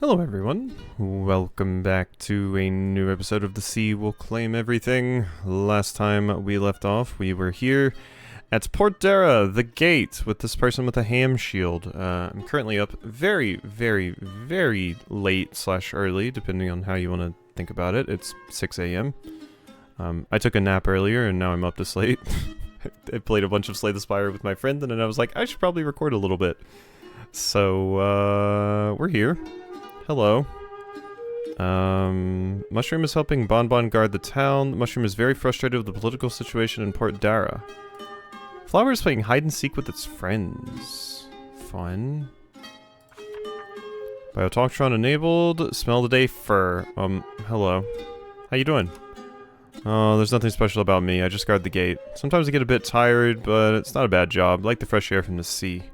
Hello everyone, welcome back to a new episode of The Sea Will Claim Everything. Last time we left off, we were here at Port Dara, the gate, with this person with a ham shield. I'm currently up very late slash early, depending on how you want to think about it. It's 6 a.m. I took a nap earlier and now I'm up this late. I played a bunch of Slay the Spire with my friend and then I was like, I should probably record a little bit. So, we're here. Hello. Mushroom is helping Bonbon guard the town. Mushroom is very frustrated with the political situation in Port Dara. Flower is playing hide and seek with its friends. Fun. Biotalktron enabled. Smell the day fur. Hello. How you doing? Oh, there's nothing special about me. I just guard the gate. Sometimes I get a bit tired, but it's not a bad job. I like the fresh air from the sea.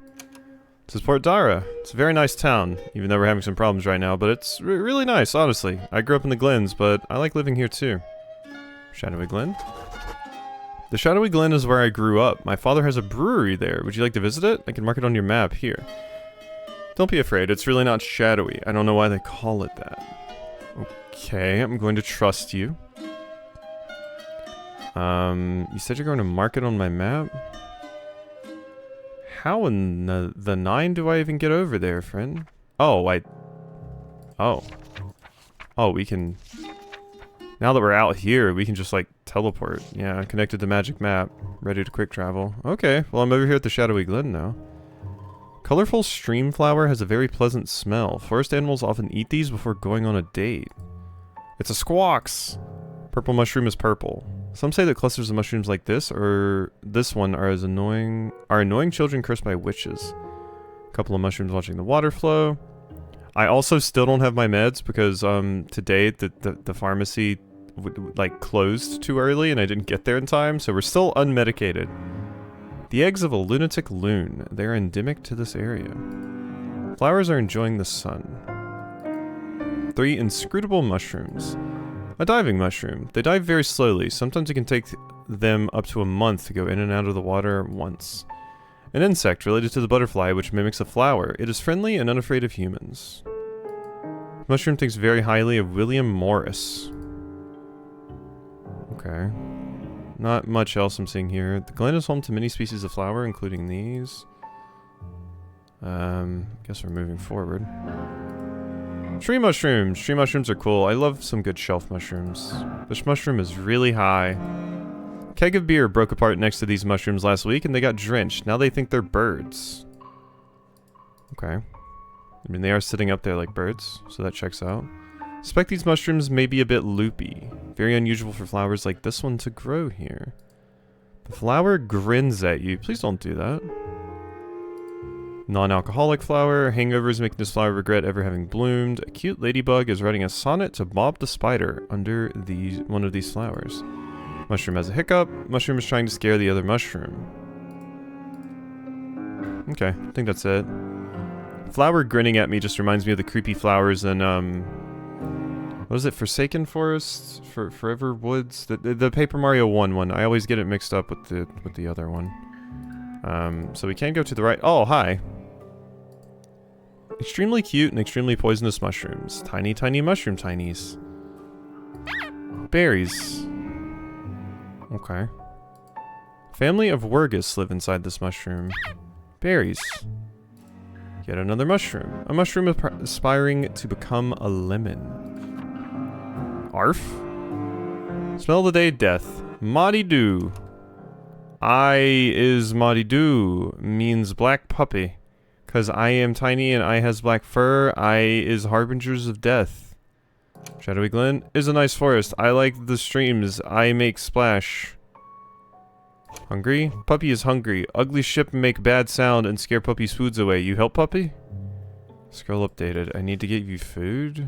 This is Port Dara. It's a very nice town, even though we're having some problems right now, but it's really nice, honestly. I grew up in the Glens, but I like living here too. Shadowy Glen? The Shadowy Glen is where I grew up. My father has a brewery there. Would you like to visit it? I can mark it on your map here. Don't be afraid, it's really not shadowy. I don't know why they call it that. Okay, I'm going to trust you. You said you're going to mark it on my map? How in the nine do I even get over there, friend? Oh, Oh, we can... Now that we're out here, we can just, like, teleport. Yeah, connected to magic map. Ready to quick travel. Okay, well, I'm over here at the Shadowy Glen now. Colorful stream flower has a very pleasant smell. Forest animals often eat these before going on a date. It's a squawks! Purple mushroom is purple. Some say that clusters of mushrooms like this, or this one, are annoying children cursed by witches. A couple of mushrooms watching the water flow. I also still don't have my meds because today the pharmacy like closed too early and I didn't get there in time, so we're still unmedicated. The eggs of a lunatic loon. They are endemic to this area. Flowers are enjoying the sun. 3 inscrutable mushrooms. A diving mushroom. They dive very slowly. Sometimes it can take them up to a month to go in and out of the water once. An insect related to the butterfly which mimics a flower. It is friendly and unafraid of humans. Mushroom thinks very highly of William Morris. Okay. Not much else I'm seeing here. The glen is home to many species of flower, including these. Guess we're moving forward. Tree mushrooms! Tree mushrooms are cool. I love some good shelf mushrooms. This mushroom is really high. Keg of beer broke apart next to these mushrooms last week and they got drenched. Now they think they're birds. Okay. I mean, they are sitting up there like birds, so that checks out. Suspect these mushrooms may be a bit loopy. Very unusual for flowers like this one to grow here. The flower grins at you. Please don't do that. Non-alcoholic flower. Hangovers making this flower regret ever having bloomed. A cute ladybug is writing a sonnet to Bob the spider under one of these flowers. Mushroom has a hiccup. Mushroom is trying to scare the other mushroom. Okay, I think that's it. Flower grinning at me just reminds me of the creepy flowers in, what is it? Forsaken Forest? Forever Woods? The Paper Mario 1 one. I always get it mixed up with the other one. So we can go to the right. Oh, hi. Extremely cute and extremely poisonous mushrooms. Tiny, tiny mushroom tinies. Berries. Okay. Family of Wurgus live inside this mushroom. Berries. Yet another mushroom. A mushroom aspiring to become a lemon. Arf. Smell the day death. Maudie Doo. I is Maudie Doo means black puppy. Cause I am tiny and I has black fur. I is harbingers of death. Shadowy Glen is a nice forest. I like the streams. I make splash. Hungry? Puppy is hungry. Ugly ship make bad sound and scare puppy's foods away. You help puppy? Scroll updated. I need to get you food?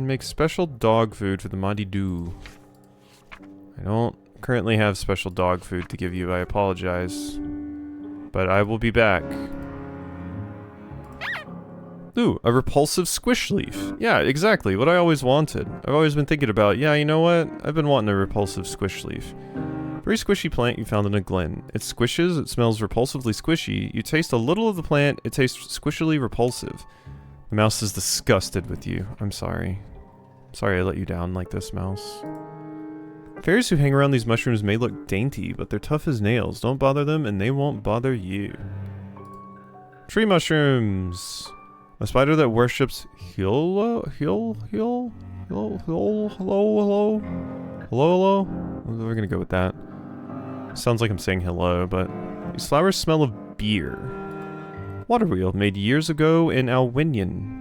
Make special dog food for the Maudie Doo. I don't currently have special dog food to give you. I apologize. But I will be back. Ooh, a repulsive squish leaf. Yeah, exactly. What I always wanted. I've always been thinking about, yeah, you know what? I've been wanting a repulsive squish leaf. Very squishy plant you found in a glen. It squishes, it smells repulsively squishy. You taste a little of the plant, it tastes squishily repulsive. The mouse is disgusted with you. I'm sorry. Sorry I let you down like this, mouse. Fairies who hang around these mushrooms may look dainty, but they're tough as nails. Don't bother them and they won't bother you. Tree mushrooms! A spider that worships hello? We're gonna go with that. Sounds like I'm saying hello, but these flowers smell of beer. Water wheel, made years ago in Alwinian.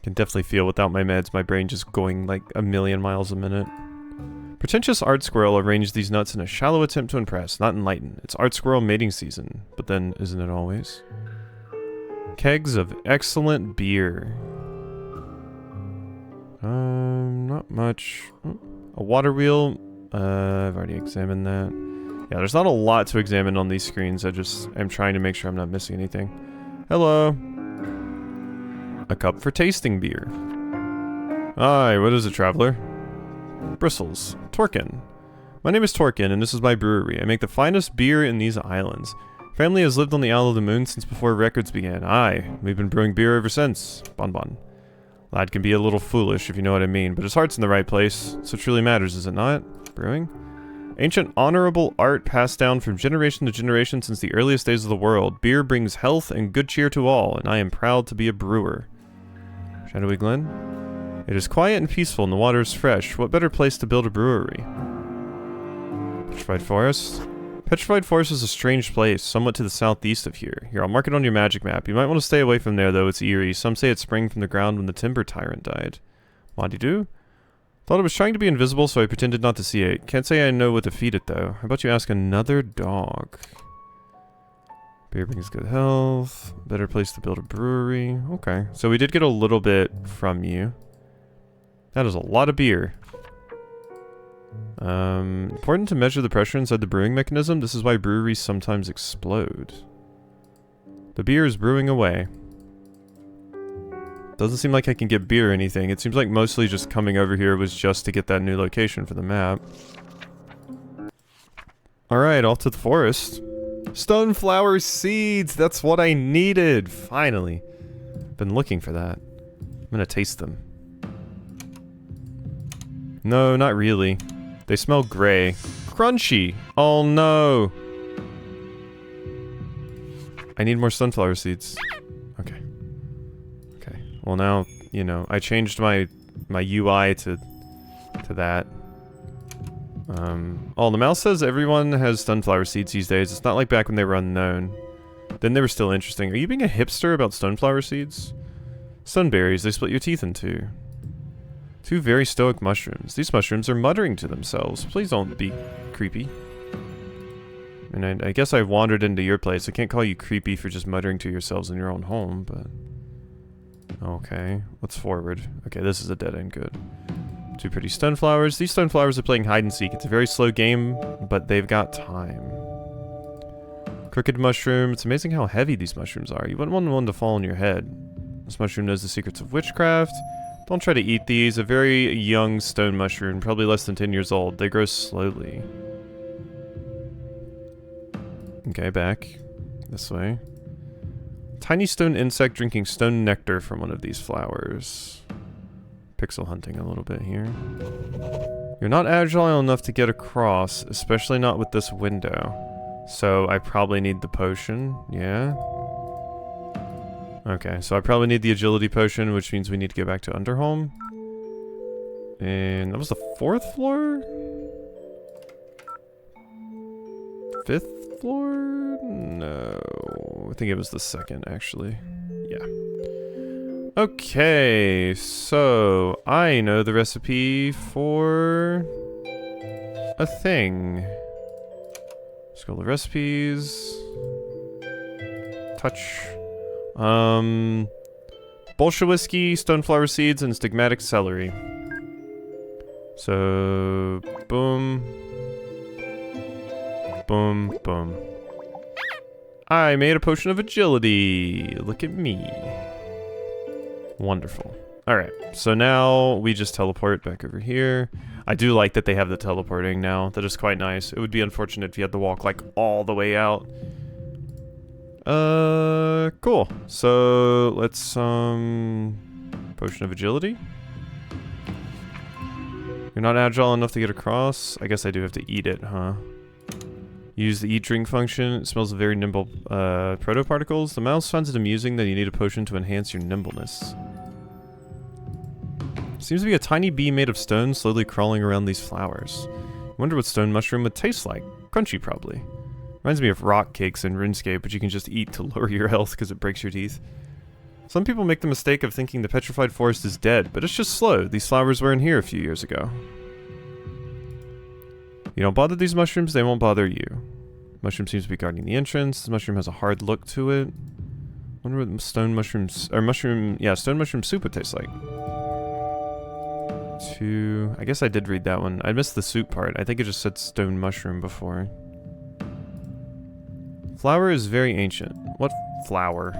Can definitely feel without my meds, my brain just going like a million miles a minute. Pretentious art squirrel arranged these nuts in a shallow attempt to impress, not enlighten. It's art squirrel mating season, but then isn't it always? Kegs of excellent beer. Not much. A water wheel. I've already examined that. Yeah, there's not a lot to examine on these screens. I'm trying to make sure I'm not missing anything. Hello. A cup for tasting beer. Hi, what is it, traveler? Bristles. Torkin. My name is Torkin, and this is my brewery. I make the finest beer in these islands. Family has lived on the Isle of the Moon since before records began. Aye, we've been brewing beer ever since. Bon bon. Lad can be a little foolish, if you know what I mean, but his heart's in the right place, so it truly matters, is it not? Brewing? Ancient honorable art passed down from generation to generation since the earliest days of the world. Beer brings health and good cheer to all, and I am proud to be a brewer. Shadowy Glen? It is quiet and peaceful, and the water is fresh. What better place to build a brewery? Petrified Forest? Petrified Forest is a strange place, somewhat to the southeast of here. Here, I'll mark it on your magic map. You might want to stay away from there, though. It's eerie. Some say it sprang from the ground when the timber tyrant died. Wadi-doo? Thought it was trying to be invisible, so I pretended not to see it. Can't say I know what to feed it, though. How about you ask another dog? Beer brings good health. Better place to build a brewery. Okay, so we did get a little bit from you. That is a lot of beer. Important to measure the pressure inside the brewing mechanism. This is why breweries sometimes explode. The beer is brewing away. Doesn't seem like I can get beer or anything. It seems like mostly just coming over here was just to get that new location for the map. Alright, off to the forest. Stoneflower seeds! That's what I needed! Finally. Been looking for that. I'm gonna taste them. No, not really. They smell gray. Crunchy! Oh no! I need more sunflower seeds. Okay. Okay. Well now, you know, I changed my UI to that. Oh, the mouse says everyone has sunflower seeds these days. It's not like back when they were unknown. Then they were still interesting. Are you being a hipster about stoneflower seeds? Stoneberries, they split your teeth in two. Two very stoic mushrooms. These mushrooms are muttering to themselves. Please don't be creepy. And I guess I wandered into your place. I can't call you creepy for just muttering to yourselves in your own home, but... Okay, let's forward. Okay, this is a dead end, good. Two pretty stoneflowers. These stoneflowers are playing hide and seek. It's a very slow game, but they've got time. Crooked mushroom. It's amazing how heavy these mushrooms are. You wouldn't want one to fall on your head. This mushroom knows the secrets of witchcraft. Don't try to eat these. A very young stone mushroom, probably less than 10 years old. They grow slowly. Okay, back. This way. Tiny stone insect drinking stone nectar from one of these flowers. Pixel hunting a little bit here. You're not agile enough to get across, especially not with this window. So I probably need the potion, yeah? Okay, so I probably need the agility potion, which means we need to go back to Underhome. And that was the 4th floor? 5th floor? No, I think it was the 2nd, actually. Yeah. Okay, so I know the recipe for a thing. Scroll the recipes. Touch. Bolshewisky, stoneflower seeds, and stigmatic celery. So, boom. Boom, boom. I made a potion of agility. Look at me. Wonderful. Alright, so now we just teleport back over here. I do like that they have the teleporting now. That is quite nice. It would be unfortunate if you had to walk like all the way out. Cool. So let's potion of agility. You're not agile enough to get across. I guess I do have to eat it, huh? Use the eat drink function. It smells of very nimble protoparticles. The mouse finds it amusing that you need a potion to enhance your nimbleness. Seems to be a tiny bee made of stone slowly crawling around these flowers. I wonder what stone mushroom would taste like. Crunchy, probably. Reminds me of rock cakes in RuneScape, which you can just eat to lower your health because it breaks your teeth. Some people make the mistake of thinking the petrified forest is dead, but it's just slow. These flowers were in here a few years ago. You don't bother these mushrooms, they won't bother you. Mushroom seems to be guarding the entrance. This mushroom has a hard look to it. Wonder what stone mushrooms, or mushroom, yeah, stone mushroom soup would taste like. I guess I did read that one. I missed the soup part. I think it just said stone mushroom before. Flower is very ancient. What flower?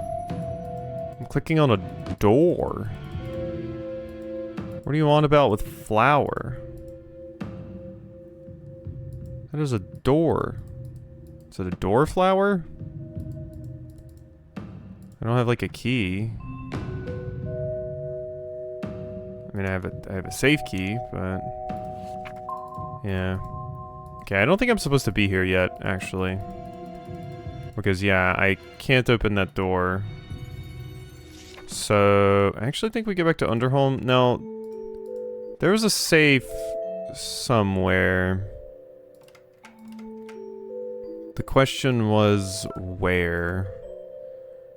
I'm clicking on a door. What are you on about with flower? That is a door. Is it a door flower? I don't have like a key. I mean, I have a safe key, but yeah. Okay, I don't think I'm supposed to be here yet, actually, because yeah, I can't open that door. So I actually think we get back to Underholm. Now, there was a safe somewhere. The question was where?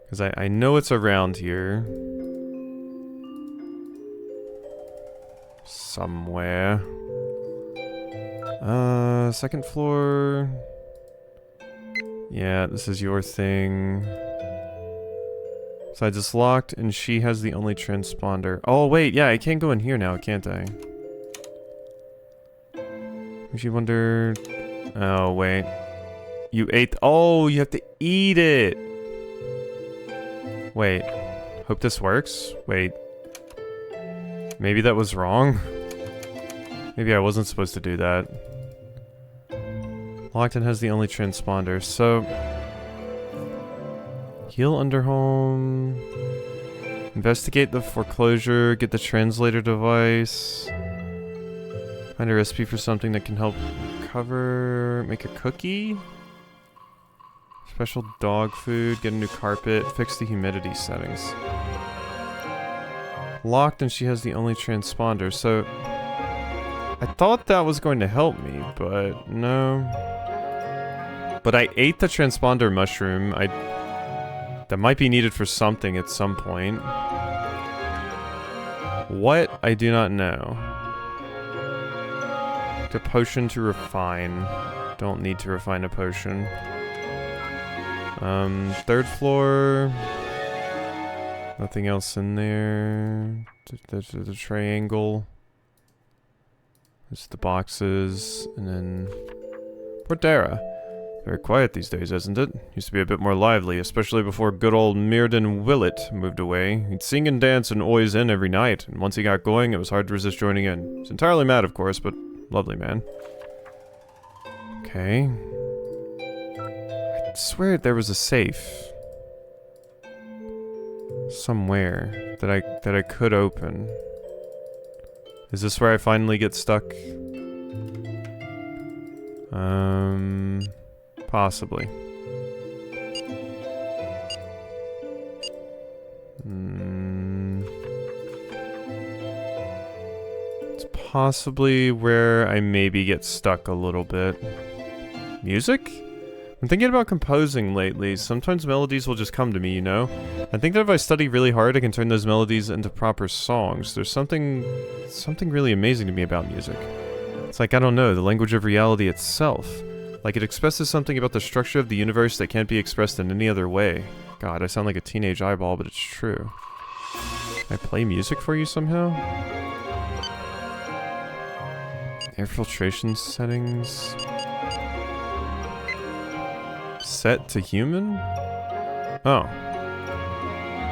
Because I know it's around here. Somewhere. Second floor. Yeah, this is your thing. Besides, it's locked, and she has the only transponder. Oh, wait, yeah, I can't go in here now, can't I? Makes you wonder... Oh, wait. You ate... Oh, you have to eat it! Wait. Hope this works? Wait. Maybe that was wrong? Maybe I wasn't supposed to do that. Locked and has the only transponder, so... Heal Underhome... Investigate the foreclosure, get the translator device... Find a recipe for something that can help recover... Make a cookie? Special dog food, get a new carpet, fix the humidity settings. Locked and she has the only transponder, so... I thought that was going to help me, but no. But I ate the transponder mushroom. That might be needed for something at some point. What? I do not know. The potion to refine. Don't need to refine a potion. Third floor. Nothing else in there. The triangle. There's the boxes, and then... Portera. Very quiet these days, isn't it? Used to be a bit more lively, especially before good old Mirden Willett moved away. He'd sing and dance and always in every night, and once he got going, it was hard to resist joining in. He's entirely mad, of course, but lovely man. Okay. I swear there was a safe. Somewhere that I could open. Is this where I finally get stuck? Possibly. It's possibly where I maybe get stuck a little bit. Music? I'm thinking about composing lately. Sometimes melodies will just come to me, you know? I think that if I study really hard, I can turn those melodies into proper songs. There's something really amazing to me about music. It's like, I don't know, the language of reality itself. Like, it expresses something about the structure of the universe that can't be expressed in any other way. God, I sound like a teenage eyeball, but it's true. Can I play music for you somehow? Air filtration settings... Set to human? Oh.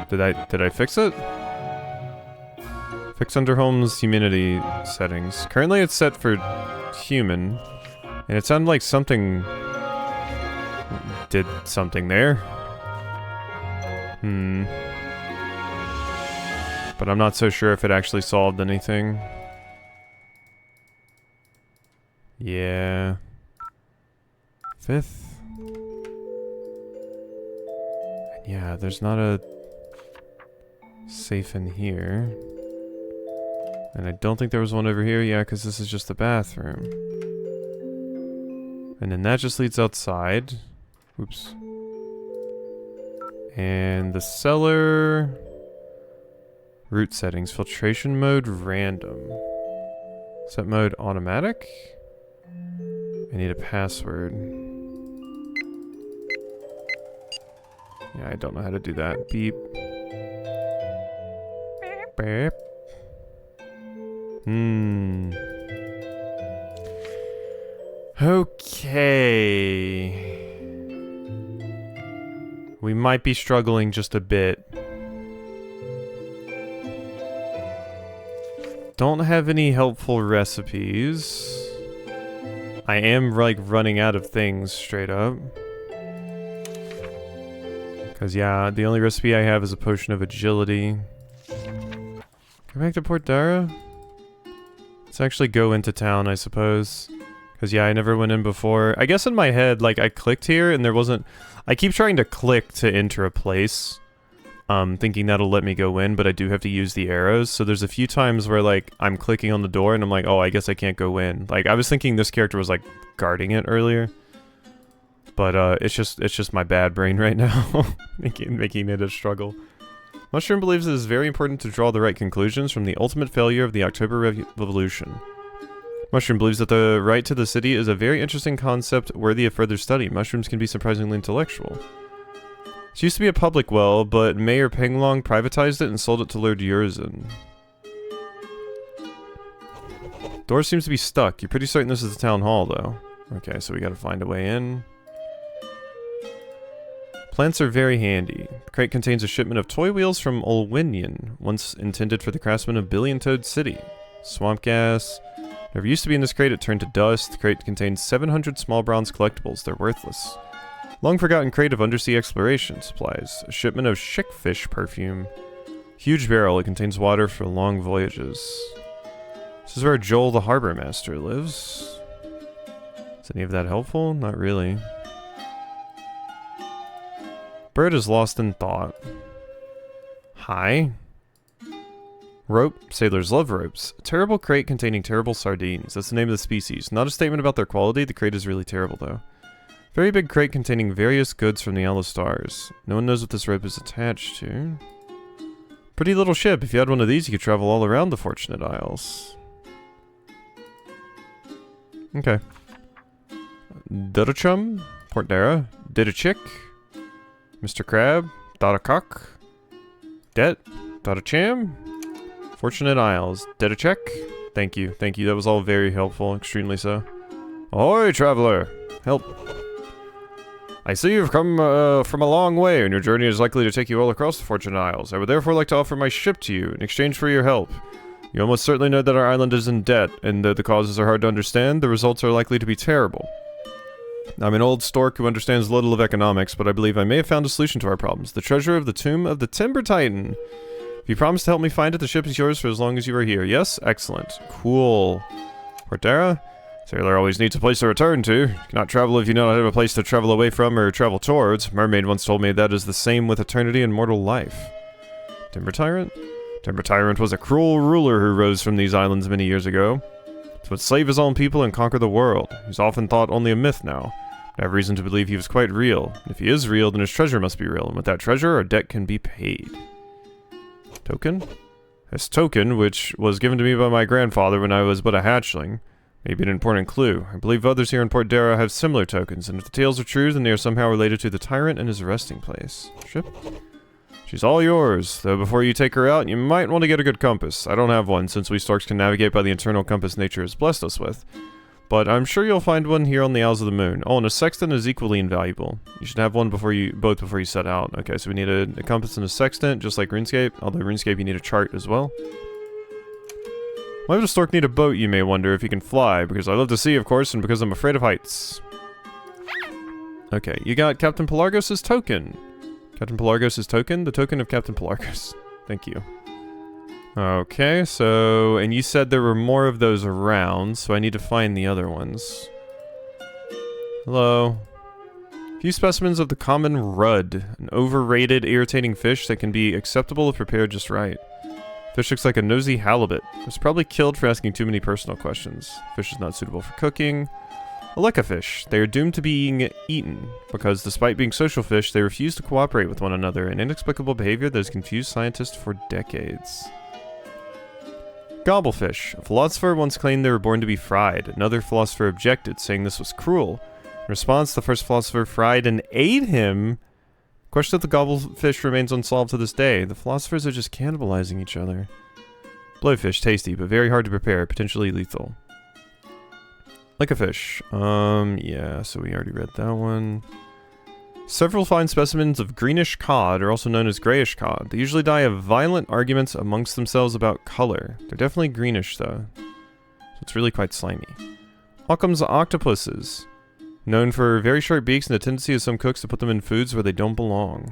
Did I fix it? Fix Underhome's humidity settings. Currently it's set for human. And it sounded like something did something there. But I'm not so sure if it actually solved anything. Yeah. 5th. Yeah, there's not a safe in here. And I don't think there was one over here. Yeah, because this is just the bathroom. And then that just leads outside. Oops. And the cellar... Root settings. Filtration mode random. Set mode automatic. I need a password. Yeah, I don't know how to do that. Beep. Beep. Okay. We might be struggling just a bit. Don't have any helpful recipes. I am, like, running out of things, straight up. Because, yeah, the only recipe I have is a potion of agility. Go back to Port Dara? Let's actually go into town, I suppose. Because, yeah, I never went in before. I guess in my head, like, I clicked here and there wasn't... I keep trying to click to enter a place. Thinking that'll let me go in, but I do have to use the arrows. So there's a few times where, like, I'm clicking on the door and I'm like, oh, I guess I can't go in. Like, I was thinking this character was, like, guarding it earlier. But, it's just my bad brain right now. making it a struggle. Mushroom believes it is very important to draw the right conclusions from the ultimate failure of the October Revolution. Mushroom believes that the right to the city is a very interesting concept worthy of further study. Mushrooms can be surprisingly intellectual. It used to be a public well, but Mayor Penglong privatized it and sold it to Lord Urizen. Door seems to be stuck. You're pretty certain this is the town hall, though. Okay, so we gotta find a way in. Plants are very handy. The crate contains a shipment of toy wheels from Olwinian, once intended for the craftsmen of Billion Toad City. Swamp gas. Never used to be in this crate, it turned to dust. The crate contains 700 small bronze collectibles. They're worthless. Long forgotten crate of undersea exploration supplies. A shipment of chickfish perfume. Huge barrel. It contains water for long voyages. This is where Joel the Harbor Master lives. Is any of that helpful? Not really. Bird is lost in thought. Hi. Rope. Sailors love ropes. A terrible crate containing terrible sardines. That's the name of the species. Not a statement about their quality. The crate is really terrible, though. Very big crate containing various goods from the Yellow Stars. No one knows what this rope is attached to. Pretty little ship. If you had one of these, you could travel all around the Fortunate Isles. Okay. Dudachum. Port Dara. Didachick. Mr. Crab. Dadacock. Det. Dadacham. Fortunate Isles. Didacheck. Thank you. Thank you. That was all very helpful. Extremely so. Ahoy, traveler! Help. I see you've come from a long way, and your journey is likely to take you all across the Fortunate Isles. I would therefore like to offer my ship to you in exchange for your help. You almost certainly know that our island is in debt, and though the causes are hard to understand, the results are likely to be terrible. I'm an old stork who understands little of economics, but I believe I may have found a solution to our problems. The treasure of the tomb of the Timber Titan. If you promise to help me find it, the ship is yours for as long as you are here. Yes? Excellent. Cool. Port Dara? Sailor always needs a place to return to. You cannot travel if you do not have a place to travel away from or travel towards. Mermaid once told me that is the same with eternity and mortal life. Timber Tyrant? Timber Tyrant was a cruel ruler who rose from these islands many years ago. He would slave his own people and conquer the world. He's often thought only a myth now. I have reason to believe he was quite real. And if he is real, then his treasure must be real, and with that treasure, our debt can be paid. Token? This token, which was given to me by my grandfather when I was but a hatchling, may be an important clue. I believe others here in Port Dara have similar tokens, and if the tales are true, then they are somehow related to the tyrant and his resting place. Ship? She's all yours, though before you take her out, you might want to get a good compass. I don't have one, since we storks can navigate by the internal compass nature has blessed us with. But I'm sure you'll find one here on the Isles of the Moon. Oh, and a sextant is equally invaluable. You should have one both before you set out. Okay, so we need a compass and a sextant, just like RuneScape. Although RuneScape, you need a chart as well. Why would a stork need a boat, you may wonder, if he can fly? Because I love the sea, of course, and because I'm afraid of heights. Okay, you got Captain Pelargos' token. Captain Pelargos' token? The token of Captain Pelargos. Thank you. Okay, so... And you said there were more of those around, so I need to find the other ones. Hello. Few specimens of the common rudd. An overrated, irritating fish that can be acceptable if prepared just right. Fish looks like a nosy halibut. It was probably killed for asking too many personal questions. Fish is not suitable for cooking. Aleka fish. They are doomed to being eaten, because despite being social fish, they refuse to cooperate with one another, an inexplicable behavior that has confused scientists for decades. Gobblefish. A philosopher once claimed they were born to be fried. Another philosopher objected, saying this was cruel. In response, the first philosopher fried and ate him. Question of the gobblefish remains unsolved to this day. The philosophers are just cannibalizing each other. Blowfish, tasty, but very hard to prepare, potentially lethal. Like a fish. Yeah, so we already read that one. Several fine specimens of greenish cod are also known as grayish cod. They usually die of violent arguments amongst themselves about color. They're definitely greenish, though. So it's really quite slimy. Occam's octopuses. Known for very short beaks and the tendency of some cooks to put them in foods where they don't belong.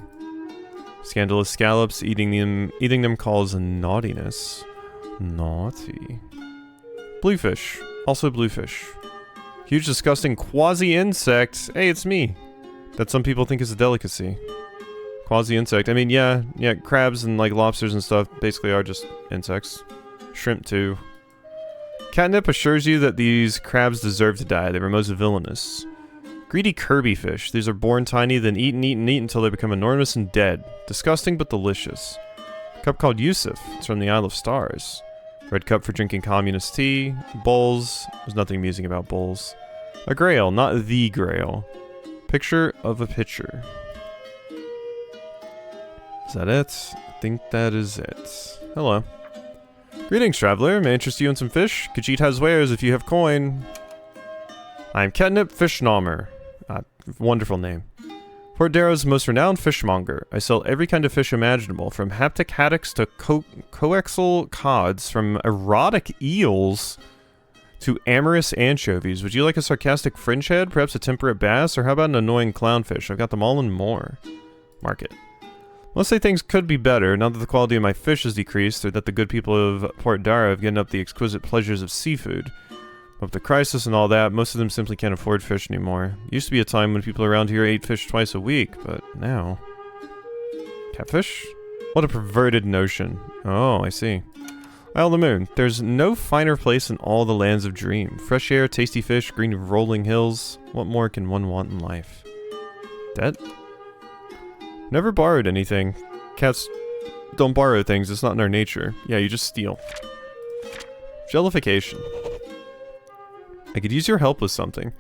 Scandalous scallops, eating them causes naughtiness. Naughty. Bluefish. Also bluefish. Huge disgusting quasi-insect. Hey, it's me. That some people think is a delicacy. Quasi-insect. I mean, yeah, crabs and like lobsters and stuff basically are just insects. Shrimp too. Catnip assures you that these crabs deserve to die. They were most villainous. Greedy Kirby fish. These are born tiny, then eat and eat and eat until they become enormous and dead. Disgusting but delicious. Cup called Yusuf. It's from the Isle of Stars. Red cup for drinking communist tea. Bowls. There's nothing amusing about bowls. A grail, not the grail. Picture of a pitcher. Is that it? I think that is it. Hello. Greetings, traveler. May I interest you in some fish? Khajiit has wares if you have coin. I am Catnip Fishnommer. Wonderful name. Port Darrow's most renowned fishmonger. I sell every kind of fish imaginable, from haptic haddocks to coaxial cods, from erotic eels to amorous anchovies. Would you like a sarcastic fringe head, perhaps a temperate bass, or how about an annoying clownfish? I've got them all and more. Market. Let's say things could be better, now that the quality of my fish has decreased, or that the good people of Port Darrow have given up the exquisite pleasures of seafood. With the crisis and all that, most of them simply can't afford fish anymore. Used to be a time when people around here ate fish twice a week, but now... Catfish? What a perverted notion. Oh, I see. Isle of the Moon. There's no finer place in all the lands of dream. Fresh air, tasty fish, green rolling hills. What more can one want in life? Debt? Never borrowed anything. Cats don't borrow things, it's not in our nature. Yeah, you just steal. Jellification. I could use your help with something. If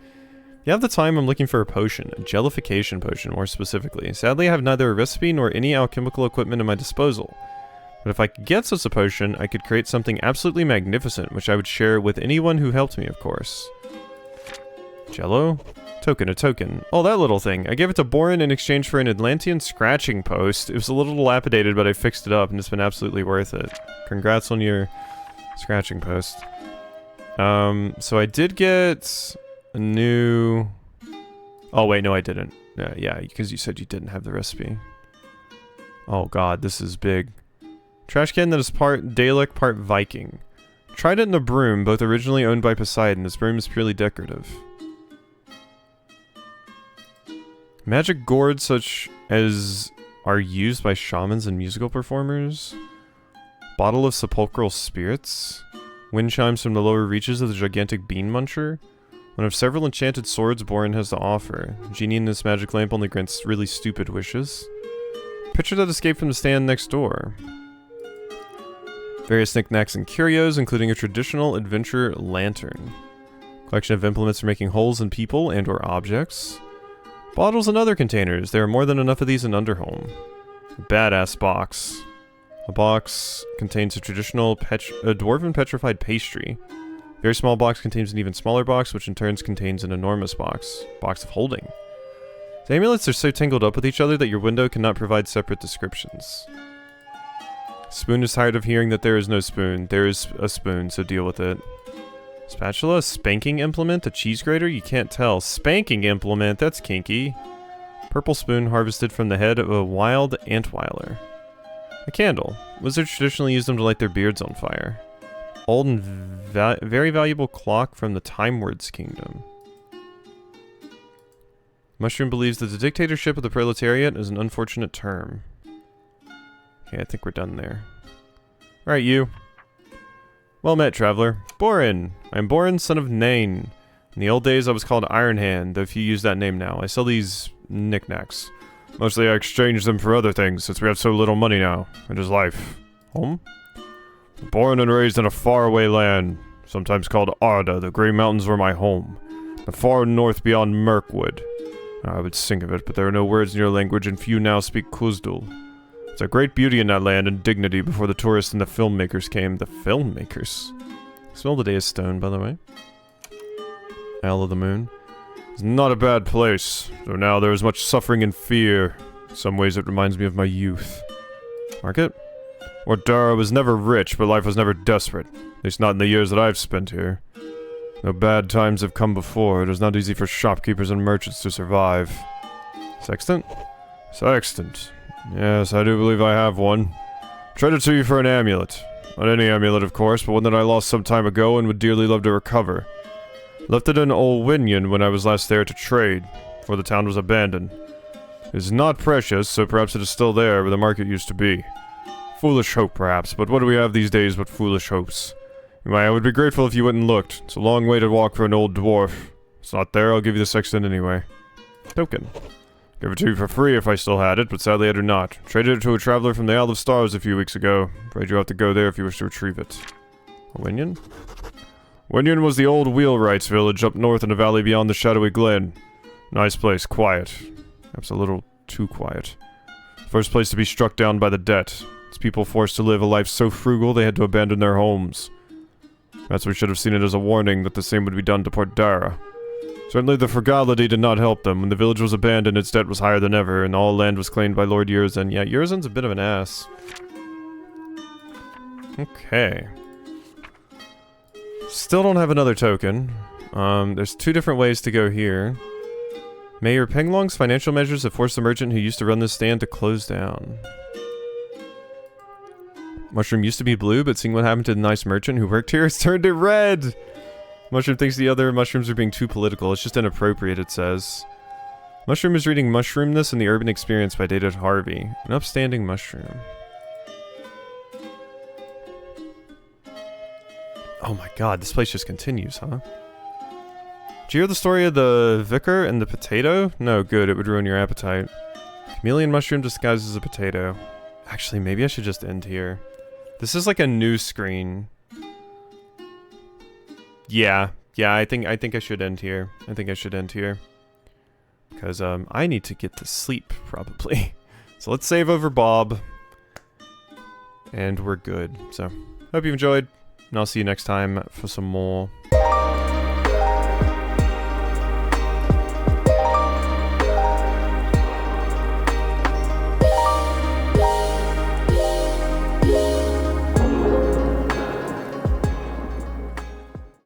you have the time, I'm looking for a potion. A jellification potion, more specifically. Sadly, I have neither a recipe nor any alchemical equipment at my disposal. But if I could get such a potion, I could create something absolutely magnificent, which I would share with anyone who helped me, of course. Jello? Token, a token. Oh, that little thing. I gave it to Borin in exchange for an Atlantean scratching post. It was a little dilapidated, but I fixed it up, and it's been absolutely worth it. Congrats on your scratching post. So I did get a new... Oh, wait, no, I didn't. Yeah, because you said you didn't have the recipe. Oh, God, this is big. Trash can that is part Dalek, part Viking. Tried it in a broom, both originally owned by Poseidon. This broom is purely decorative. Magic gourds such as are used by shamans and musical performers. Bottle of sepulchral spirits. Wind chimes from the lower reaches of the gigantic bean muncher. One of several enchanted swords Borin has to offer. Genie in this magic lamp only grants really stupid wishes. Picture that escaped from the stand next door. Various knickknacks and curios, including a traditional adventure lantern. Collection of implements for making holes in people and or objects. Bottles and other containers. There are more than enough of these in Underhome. A badass box. A box contains a traditional dwarven petrified pastry. A very small box contains an even smaller box, which in turn contains an enormous box. Box of holding. The amulets are so tangled up with each other that your window cannot provide separate descriptions. Spoon is tired of hearing that there is no spoon. There is a spoon, so deal with it. Spatula, a spanking implement, a cheese grater? You can't tell. Spanking implement, that's kinky. Purple spoon harvested from the head of a wild antweiler. A candle. Wizards traditionally use them to light their beards on fire. Old and very valuable clock from the Time Words Kingdom. Mushroom believes that the dictatorship of the proletariat is an unfortunate term. Okay, I think we're done there. Alright, you. Well met, traveler. Borin. I am Borin, son of Nain. In the old days, I was called Iron Hand, though few use that name now. I sell these knickknacks. Mostly I exchange them for other things, since we have so little money now. It is life. Home? Born and raised in a faraway land, sometimes called Arda. The Grey Mountains were my home. The far north beyond Mirkwood. I would sing of it, but there are no words in your language, and few now speak Kuzdul. There's a great beauty in that land and dignity before the tourists and the filmmakers came. The filmmakers? Smell the day of stone, by the way. Isle of the Moon. It's not a bad place, though now there is much suffering and fear. In some ways it reminds me of my youth. Market? Ordara was never rich, but life was never desperate. At least not in the years that I've spent here. Though bad times have come before, it is not easy for shopkeepers and merchants to survive. Sextant? Sextant. Yes, I do believe I have one. Trade it to you for an amulet. Not any amulet, of course, but one that I lost some time ago and would dearly love to recover. Left it in Olwinion when I was last there to trade, before the town was abandoned. It is not precious, so perhaps it is still there where the market used to be. Foolish hope, perhaps, but what do we have these days but foolish hopes? Anyway, I would be grateful if you went and looked. It's a long way to walk for an old dwarf. If it's not there, I'll give you the sextant anyway. Token. Give it to you for free if I still had it, but sadly I do not. Traded it to a traveler from the Isle of Stars a few weeks ago. Afraid you'll have to go there if you wish to retrieve it. Winion? Winion was the old wheelwright's village up north in a valley beyond the shadowy glen. Nice place, quiet. Perhaps a little too quiet. First place to be struck down by the debt. Its people forced to live a life so frugal they had to abandon their homes. Perhaps we should have seen it as a warning that the same would be done to Port Dara. Certainly the frugality did not help them. When the village was abandoned, its debt was higher than ever, and all land was claimed by Lord Yurzan. Yeah, Yurzan's a bit of an ass. Okay. Still don't have another token. There's two different ways to go here. Mayor Penglong's financial measures have forced the merchant who used to run this stand to close down. Mushroom used to be blue, but seeing what happened to the nice merchant who worked here, it's turned it red! Mushroom thinks the other mushrooms are being too political. It's just inappropriate, it says. Mushroom is reading Mushroomness and the Urban Experience by David Harvey. An upstanding mushroom. Oh my god, this place just continues, huh? Did you hear the story of the vicar and the potato? No, good, it would ruin your appetite. Chameleon mushroom disguised as a potato. Actually, maybe I should just end here. This is like a new screen. Yeah, I think I should end here. I think I should end here. Because, I need to get to sleep, probably. So let's save over Bob. And we're good. So, hope you enjoyed. And I'll see you next time for some more.